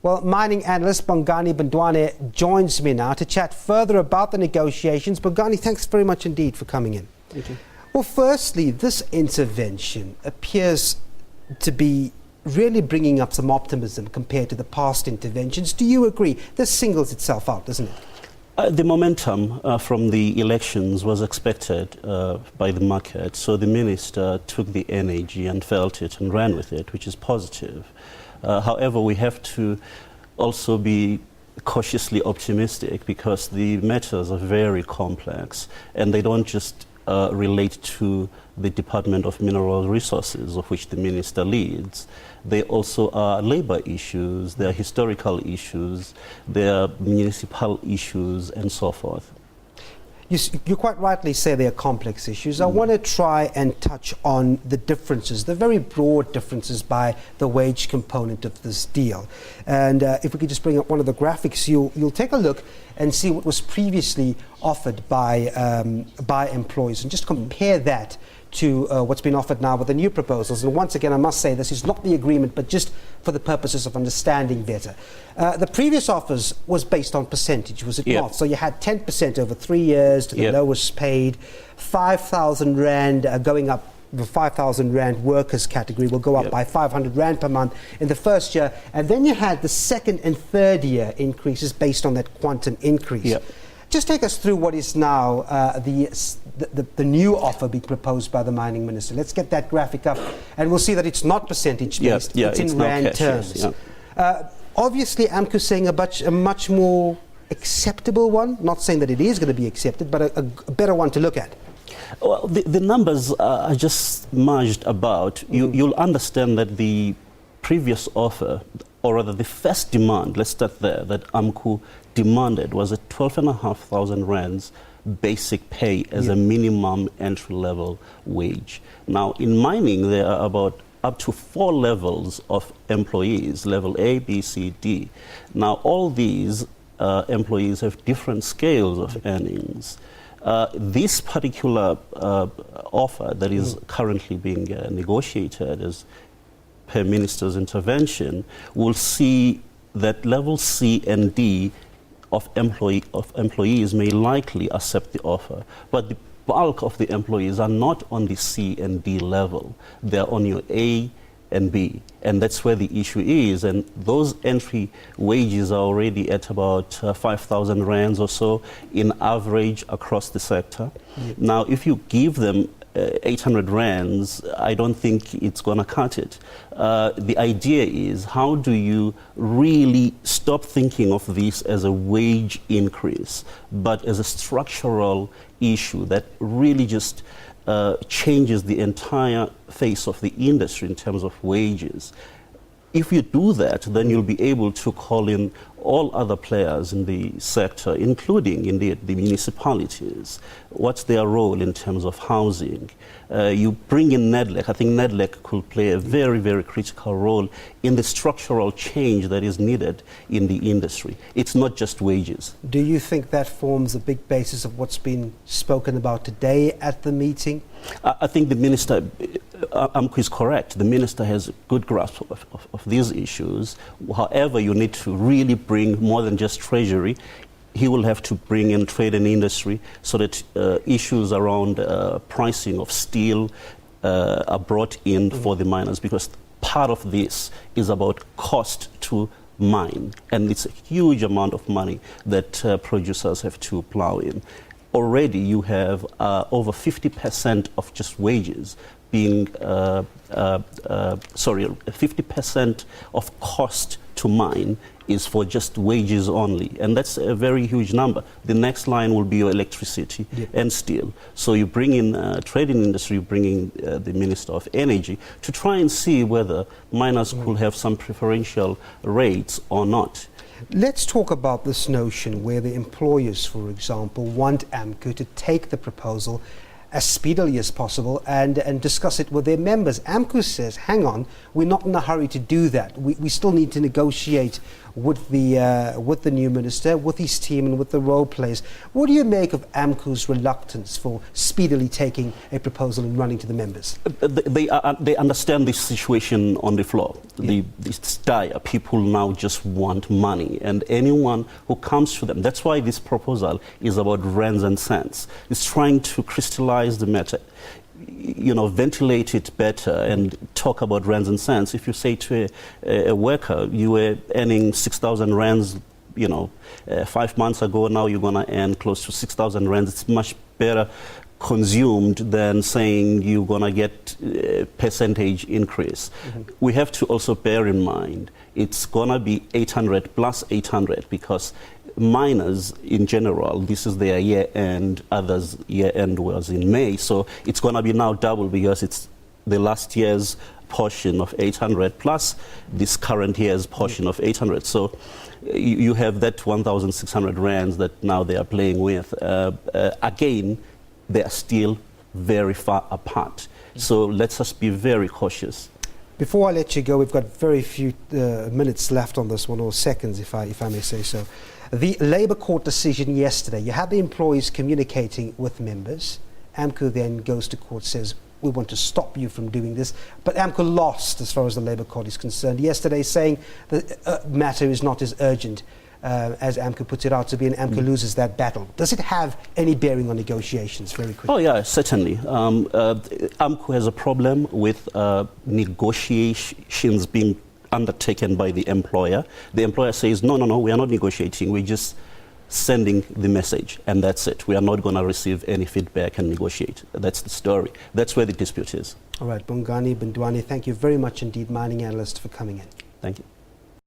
Well, mining analyst Bongani Mbindwane joins me now to chat further about the negotiations. Bongani, thanks very much indeed for coming in. Thank you. Well, firstly, this intervention appears to be really bringing up some optimism compared to the past interventions. Do you agree? This singles itself out, doesn't it? The momentum from the elections was expected by the market, so the minister took the energy and felt it and ran with it, which is positive. However, we have to also be cautiously optimistic because the matters are very complex and they don't just relate to the Department of Mineral Resources, of which the minister leads. They also are labor issues, there are historical issues, there are municipal issues, and so forth. You quite rightly say they are complex issues. I want to try and touch on the differences, the very broad differences by the wage component of this deal. And if we could just bring up one of the graphics, you'll take a look and see what was previously offered by employees and just compare that to what's been offered now with the new proposals. And once again, I must say this is not the agreement, but just for the purposes of understanding better. The previous offers was based on percentage, was it not? So you had 10% over 3 years to the lowest paid, 5,000 Rand going up. The 5,000 Rand workers category will go up by 500 Rand per month in the first year. And then you had the second and third year increases based on that quantum increase. Just take us through what is now the new offer being proposed by the mining minister. Let's get that graphic up, and we'll see that it's not percentage-based, it's in Rand terms. Obviously, AMCU is saying a much more acceptable one, not saying that it is going to be accepted, but a better one to look at. Well, the numbers are just merged about. You'll understand that the previous offer, or rather the first demand, let's start there, that AMCU demanded was a 12,500 Rands basic pay as a minimum entry-level wage. Now, in mining, there are about up to 4 levels of employees, level A, B, C, D. Now, all these employees have different scales of earnings. This particular offer that is currently being negotiated as per minister's intervention will see that level C and D of employees may likely accept the offer, but the bulk of the employees are not on the C and D level. They're on your A and B, and that's where the issue is. And those entry wages are already at about 5,000 Rands or so in average across the sector. Now, if you give them 800 Rands, I don't think it's going to cut it. The idea is, how do you really stop thinking of this as a wage increase, but as a structural issue that really just changes the entire face of the industry in terms of wages? If you do that, then you'll be able to call in all other players in the sector, including, indeed, the municipalities. What's their role in terms of housing? You bring in NEDLEC. I think NEDLEC could play a very, very critical role in the structural change that is needed in the industry. It's not just wages. Do you think that forms a big basis of what's been spoken about today at the meeting? I think the minister, AMCU is correct. The minister has a good grasp of these issues. However, you need to really bring more than just treasury. He will have to bring in trade and industry so that issues around pricing of steel are brought in for the miners, because part of this is about cost to mine, and it's a huge amount of money that producers have to plow in. Already you have over 50% of just wages being, 50% of cost to mine is for just wages only, and that's a very huge number. The next line will be your electricity and steel. So you bring in trading industry, you bring in the Minister of Energy to try and see whether miners could have some preferential rates or not. Let's talk about this notion where the employers, for example, want AMCU to take the proposal as speedily as possible and discuss it with their members. AMCU says, hang on, we're not in a hurry to do that. We still need to negotiate with the new minister, with his team, and with the role players. What do you make of AMCU's reluctance for speedily taking a proposal and running to the members? They understand the situation on the floor. It's dire. People now just want money, and anyone who comes to them. That's why this proposal is about rands and cents. It's trying to crystallize the matter, ventilate it better and talk about rands and cents. If you say to a worker, you were earning 6,000 rands, 5 months ago, now you're going to earn close to 6,000 rands. It's much better consumed than saying you're going to get a percentage increase. We have to also bear in mind it's going to be 800 plus 800 because miners in general, this is their year end, others year end was in May, so it's going to be now double because it's the last year's portion of 800 plus this current year's portion of 800. So you have that 1,600 rands that now they are playing with. Again, they are still very far apart. So let's just be very cautious. Before I let you go, we've got very few minutes left on this one, or seconds, if I may say so. The Labour Court decision yesterday, you had the employees communicating with members. AMCU then goes to court, says, we want to stop you from doing this. But AMCU lost as far as the Labour Court is concerned yesterday, saying the matter is not as urgent as AMCU puts it out to be, and AMCU loses that battle. Does it have any bearing on negotiations, very quickly? Oh, yeah, certainly. AMCU has a problem with negotiations being undertaken by the employer. The employer says, no, we are not negotiating. We're just sending the message, and that's it. We are not going to receive any feedback and negotiate. That's the story. That's where the dispute is. All right, Bongani Mbindwane, thank you very much indeed, mining analyst, for coming in. Thank you.